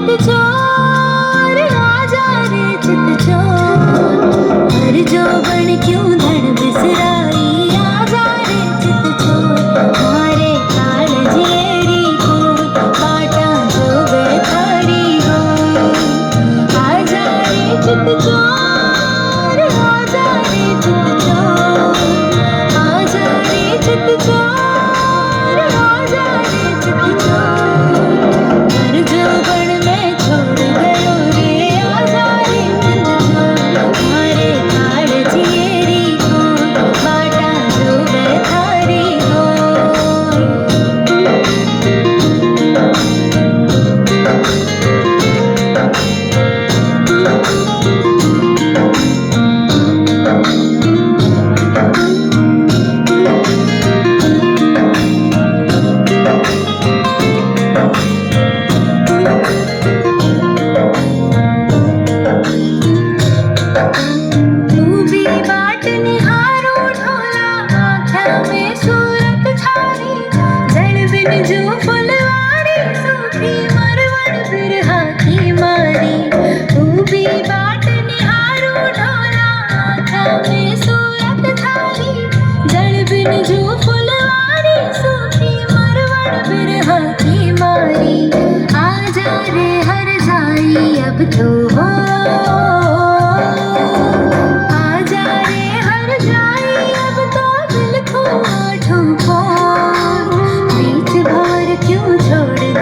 चित चोर आजा रे चित चोर हर जोबन क्यों धड़ बिसराई आजा रे चित चोर मारे कालजेरी को काटा जो बेकारी हो आजा रे चित चोर आजा रे चित चोर आजा रे चित चोर आजा रे चित चोर हर जोबन में छोड़ गयो रे आजा रे चित चोर मारे कालजेरी को बाटा जो बेकारी हो तू भी बाट निहारो ढोला आँखों में सूरत छारी जड़ बिन जो फुलवारी सूखी मरवड़ बिरहा की मारी तू भी बाट निहारो ढोला आँखों में सूरत छारी जड़ बिन जो फुलवारी सूखी मरवड़ बिरहा की मारी आजा रे हर जाई अब तो हो आजा रे हर जाई अब तो दिल को आठों को बीच भंवर क्यों छोड़